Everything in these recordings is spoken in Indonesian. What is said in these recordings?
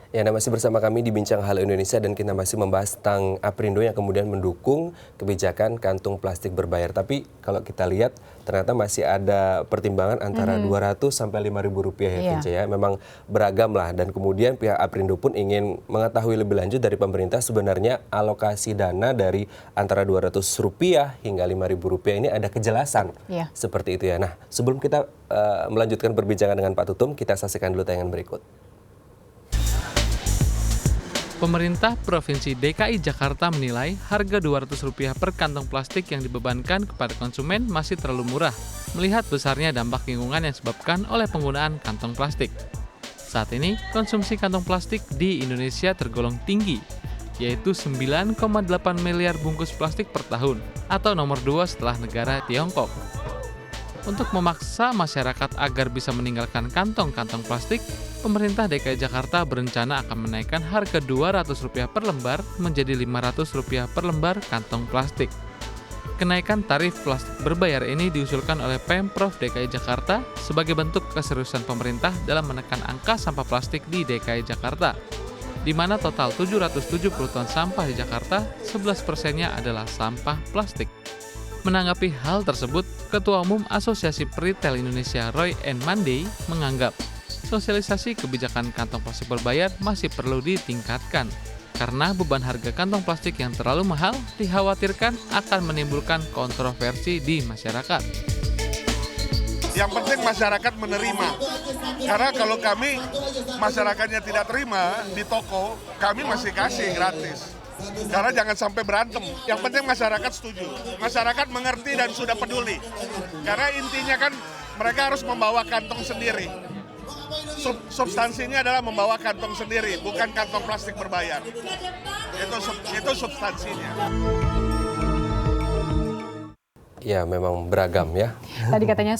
Ya, Anda masih bersama kami di Bincang Halo Indonesia dan kita masih membahas tentang Aprindo yang kemudian mendukung kebijakan kantung plastik berbayar. Tapi kalau kita lihat ternyata masih ada pertimbangan antara 200 sampai 5.000 rupiah ya, Vince ya. Memang beragam lah dan kemudian pihak Aprindo pun ingin mengetahui lebih lanjut dari pemerintah sebenarnya alokasi dana dari antara 200 rupiah hingga 5.000 rupiah ini ada kejelasan seperti itu ya. Nah, sebelum kita melanjutkan perbincangan dengan Pak Tutum, kita saksikan dulu tayangan berikut. Pemerintah Provinsi DKI Jakarta menilai harga Rp200 per kantong plastik yang dibebankan kepada konsumen masih terlalu murah, melihat besarnya dampak lingkungan yang disebabkan oleh penggunaan kantong plastik. Saat ini, konsumsi kantong plastik di Indonesia tergolong tinggi, yaitu 9,8 miliar bungkus plastik per tahun, atau nomor 2 setelah negara Tiongkok. Untuk memaksa masyarakat agar bisa meninggalkan kantong-kantong plastik, pemerintah DKI Jakarta berencana akan menaikkan harga Rp200 per lembar menjadi Rp500 per lembar kantong plastik. Kenaikan tarif plastik berbayar ini diusulkan oleh Pemprov DKI Jakarta sebagai bentuk keseriusan pemerintah dalam menekan angka sampah plastik di DKI Jakarta, di mana total 770 ton sampah di Jakarta, 11%-nya adalah sampah plastik. Menanggapi hal tersebut, Ketua Umum Asosiasi Peritel Indonesia Roy N. Mandey menganggap sosialisasi kebijakan kantong plastik berbayar masih perlu ditingkatkan karena beban harga kantong plastik yang terlalu mahal dikhawatirkan akan menimbulkan kontroversi di masyarakat. Yang penting masyarakat menerima, karena kalau kami masyarakatnya tidak terima di toko, kami masih kasih gratis. Karena jangan sampai berantem. Yang penting masyarakat setuju, masyarakat mengerti dan sudah peduli. Karena intinya kan mereka harus membawa kantong sendiri. Substansinya adalah membawa kantong sendiri, bukan kantong plastik berbayar. Itu substansinya. Ya, memang beragam ya. Tadi katanya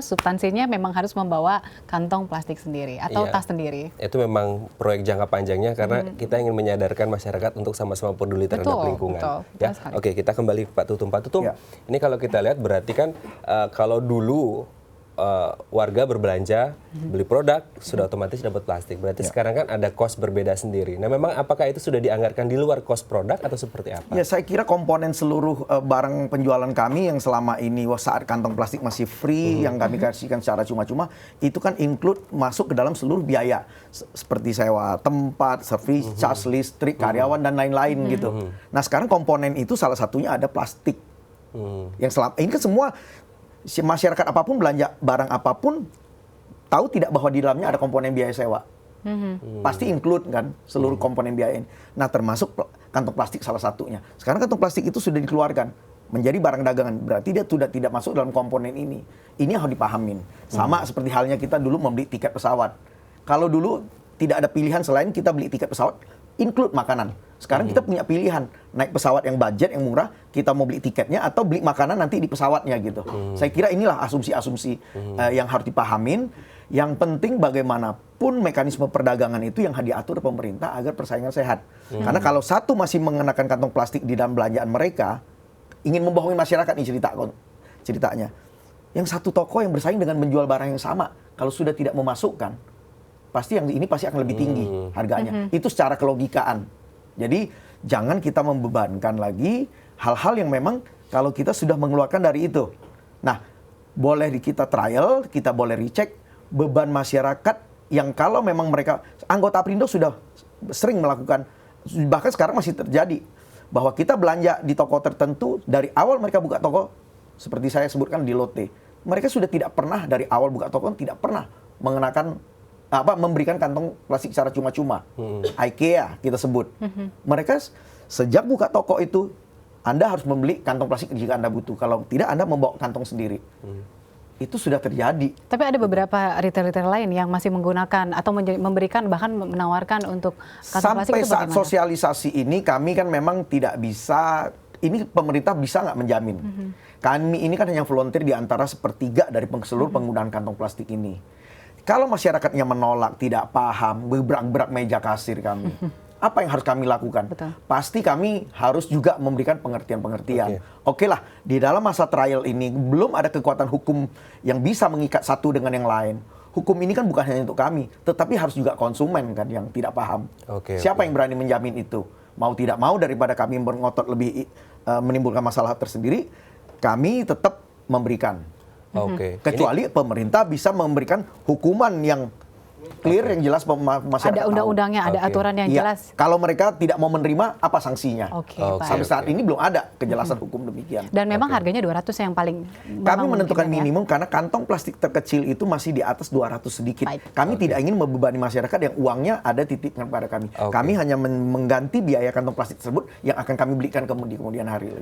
substansinya memang harus membawa kantong plastik sendiri atau tas sendiri. Itu memang proyek jangka panjangnya karena kita ingin menyadarkan masyarakat untuk sama-sama peduli terhadap lingkungan. Ya, oke, kita kembali ke Pak Tutum. Pak Tutum, ini kalau kita lihat berarti kan kalau dulu warga berbelanja, beli produk, sudah otomatis dapat plastik. Berarti sekarang kan ada cost berbeda sendiri. Nah, memang apakah itu sudah dianggarkan di luar cost produk atau seperti apa? Ya, saya kira komponen seluruh barang penjualan kami yang selama ini saat kantong plastik masih free, yang kami kasihkan secara cuma-cuma, itu kan include masuk ke dalam seluruh biaya. Seperti sewa tempat, service, charge listrik, karyawan, dan lain-lain gitu. Nah, sekarang komponen itu salah satunya ada plastik. Yang selama ini kan semua masyarakat apapun belanja barang apapun tahu tidak bahwa di dalamnya ada komponen biaya sewa. Pasti include kan seluruh komponen biaya ini. Nah, termasuk kantong plastik salah satunya. Sekarang kantong plastik itu sudah dikeluarkan menjadi barang dagangan. Berarti dia sudah tidak masuk dalam komponen ini. Ini yang harus dipahamin. Sama seperti halnya kita dulu membeli tiket pesawat. Kalau dulu tidak ada pilihan selain kita beli tiket pesawat include makanan. Sekarang kita punya pilihan, naik pesawat yang budget, yang murah, kita mau beli tiketnya atau beli makanan nanti di pesawatnya gitu. Saya kira inilah asumsi-asumsi yang harus dipahamin. Yang penting bagaimanapun mekanisme perdagangan itu yang diatur pemerintah agar persaingan sehat. Karena kalau satu masih mengenakan kantong plastik di dalam belanjaan mereka, ingin membohongi masyarakat nih ceritanya. Yang satu toko yang bersaing dengan menjual barang yang sama, kalau sudah tidak memasukkan, pasti yang ini pasti akan lebih tinggi harganya. Itu secara kelogikaan. Jadi jangan kita membebankan lagi hal-hal yang memang kalau kita sudah mengeluarkan dari itu. Nah, boleh kita trial, kita boleh recheck beban masyarakat yang kalau memang mereka, anggota Aprindo sudah sering melakukan, bahkan sekarang masih terjadi, bahwa kita belanja di toko tertentu, dari awal mereka buka toko, seperti saya sebutkan di Lotte, mereka sudah tidak pernah dari awal buka toko, tidak pernah mengenakan memberikan kantong plastik secara cuma-cuma. IKEA kita sebut. Mereka sejak buka toko itu, Anda harus membeli kantong plastik jika Anda butuh. Kalau tidak, Anda membawa kantong sendiri. Itu sudah terjadi. Tapi ada beberapa retail-retail lain yang masih menggunakan atau memberikan bahkan menawarkan untuk kantong plastik itu bagaimana? Sampai saat sosialisasi ini kami kan memang tidak bisa, ini pemerintah bisa nggak menjamin. Kami ini kan hanya volunteer di antara sepertiga dari seluruh penggunaan kantong plastik ini. Kalau masyarakatnya menolak, tidak paham, berak-berak meja kasir kami, apa yang harus kami lakukan? Betul. Pasti kami harus juga memberikan pengertian-pengertian. Oke lah, di dalam masa trial ini belum ada kekuatan hukum yang bisa mengikat satu dengan yang lain. hukum ini kan bukan hanya untuk kami, tetapi harus juga konsumen kan yang tidak paham. Siapa yang berani menjamin itu? Mau tidak mau daripada kami berotot lebih menimbulkan masalah tersendiri, kami tetap memberikan. Kecuali pemerintah bisa memberikan hukuman yang clear, yang jelas masyarakat Ada undang-undangnya, ada aturan yang jelas. Kalau mereka tidak mau menerima, apa sanksinya? Sampai saat ini belum ada kejelasan hukum demikian. Dan memang harganya 200 yang paling kami menentukan minimum karena kantong plastik terkecil itu masih di atas 200 sedikit. Kami tidak ingin membebani masyarakat yang uangnya ada titipkan pada kami. Kami hanya mengganti biaya kantong plastik tersebut yang akan kami belikan di kemudian hari.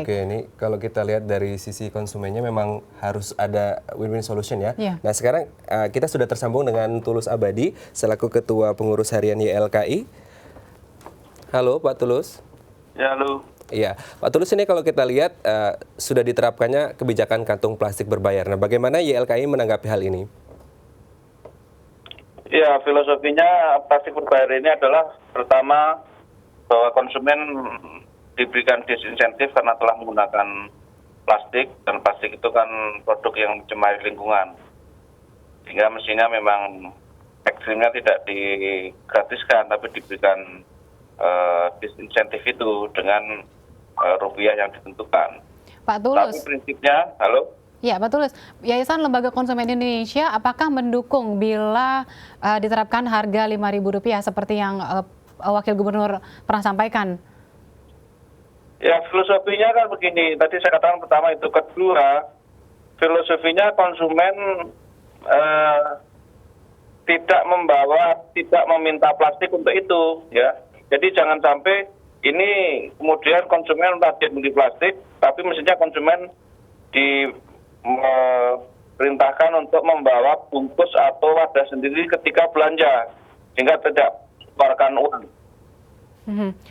Ini kalau kita lihat dari sisi konsumennya memang harus ada win-win solution ya. Nah sekarang kita sudah tersambung dengan Tulus Abadi selaku Ketua Pengurus Harian YLKI. Halo Pak Tulus. Ya, halo. Iya, Pak Tulus, ini kalau kita lihat sudah diterapkannya kebijakan kantung plastik berbayar. Nah, bagaimana YLKI menanggapi hal ini? Ya, filosofinya plastik berbayar ini adalah pertama bahwa konsumen diberikan disinsentif karena telah menggunakan plastik, dan plastik itu kan produk yang mencemari lingkungan. Sehingga mestinya memang ekstrimnya tidak digratiskan, tapi diberikan disinsentif itu dengan rupiah yang ditentukan. Pak Tulus. Tapi prinsipnya, halo? Ya, Pak Tulus. Yayasan Lembaga Konsumen Indonesia apakah mendukung bila diterapkan harga Rp5.000 seperti yang Wakil Gubernur pernah sampaikan? Ya, filosofinya kan begini. Tadi saya katakan pertama itu. Kedua, filosofinya konsumen tidak meminta plastik untuk itu, ya. Jadi jangan sampai ini kemudian konsumen wajib beli plastik, tapi mestinya konsumen diperintahkan untuk membawa bungkus atau wadah sendiri ketika belanja, sehingga tidak mengeluarkan uang.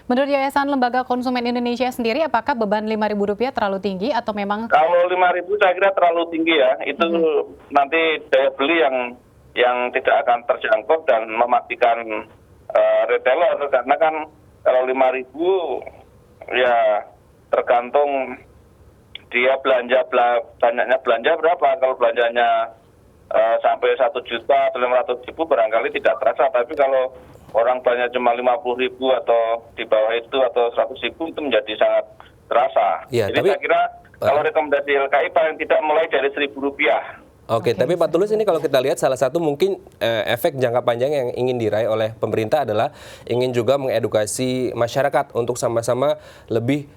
Menurut Yayasan Lembaga Konsumen Indonesia sendiri, apakah beban Rp5.000 terlalu tinggi atau memang? Kalau 5.000 saya kira terlalu tinggi ya. Itu nanti daya beli yang tidak akan terjangkau dan mematikan retailer, karena kan kalau 5.000 ya tergantung dia banyaknya belanja berapa. Kalau belanjanya sampai 1 juta atau 500.000 barangkali tidak terasa, tapi kalau orang belanja cuma 50.000 atau di bawah itu atau 100.000 itu menjadi sangat terasa. Ya, jadi saya kira kalau rekomendasi YLKI paling tidak mulai dari Rp1.000. Tapi Pak Tulus, ini kalau kita lihat salah satu mungkin efek jangka panjang yang ingin diraih oleh pemerintah adalah ingin juga mengedukasi masyarakat untuk sama-sama lebih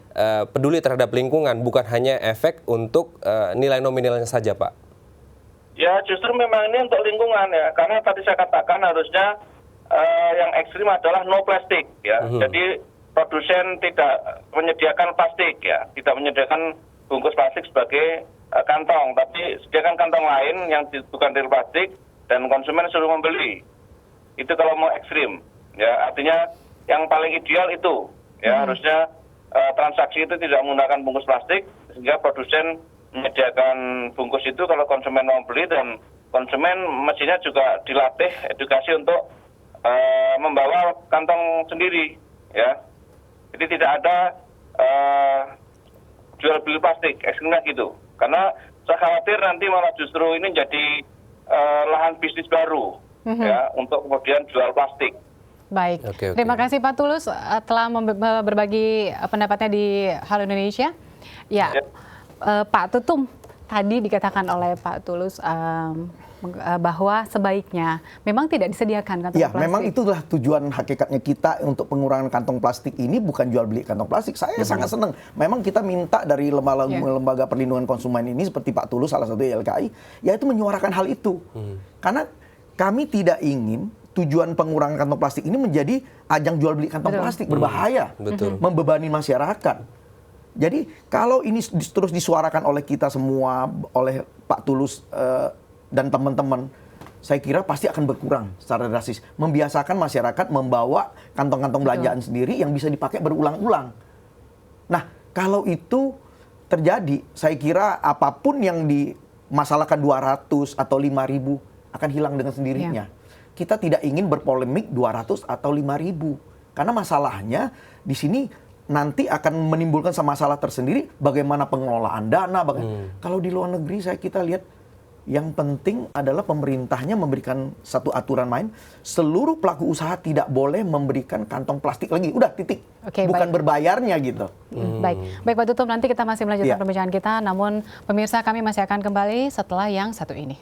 peduli terhadap lingkungan, bukan hanya efek untuk nilai nominalnya saja, Pak. Ya, justru memang ini untuk lingkungan ya, karena tadi saya katakan harusnya yang ekstrim adalah no plastik ya. Jadi produsen tidak menyediakan plastik ya, tidak menyediakan bungkus plastik sebagai kantong, tapi sediakan kantong lain yang bukan dari plastik dan konsumen suruh membeli. Itu kalau mau ekstrim, ya artinya yang paling ideal itu, ya harusnya transaksi itu tidak menggunakan bungkus plastik, sehingga produsen menyediakan bungkus itu kalau konsumen mau beli, dan konsumen mestinya juga dilatih edukasi untuk membawa kantong sendiri, ya. Jadi tidak ada jual beli plastik, ekstrimnya gitu. Karena saya khawatir nanti malah justru ini jadi lahan bisnis baru ya untuk kemudian jual plastik. Baik, terima kasih Pak Tulus telah berbagi pendapatnya di Halo Indonesia. Ya. Pak Tutum, tadi dikatakan oleh Pak Tulus bahwa sebaiknya memang tidak disediakan kantong plastik. Memang itulah tujuan hakikatnya kita untuk pengurangan kantong plastik ini, bukan jual beli kantong plastik. Saya sangat senang. Memang kita minta dari lembaga perlindungan konsumen ini seperti Pak Tulus, salah satu YLKI, yaitu menyuarakan hal itu. Karena kami tidak ingin tujuan pengurangan kantong plastik ini menjadi ajang jual beli kantong plastik, berbahaya, membebani masyarakat. Jadi kalau ini terus disuarakan oleh kita semua, oleh Pak Tulus dan teman-teman, saya kira pasti akan berkurang secara drastis. Membiasakan masyarakat membawa kantong-kantong belanjaan sendiri yang bisa dipakai berulang-ulang. Nah, kalau itu terjadi, saya kira apapun yang dimasalahkan 200 atau 5.000 akan hilang dengan sendirinya. Kita tidak ingin berpolemik 200 atau 5.000. Karena masalahnya di sini nanti akan menimbulkan masalah tersendiri, bagaimana pengelolaan dana. Kalau di luar negeri kita lihat Yang penting adalah pemerintahnya memberikan satu aturan main, seluruh pelaku usaha tidak boleh memberikan kantong plastik lagi. Udah, titik. Oke, bukan baik. berbayarnya gitu. Baik Pak Tutum, nanti kita masih melanjutkan Iya. perbincangan kita, namun pemirsa kami masih akan kembali setelah yang satu ini.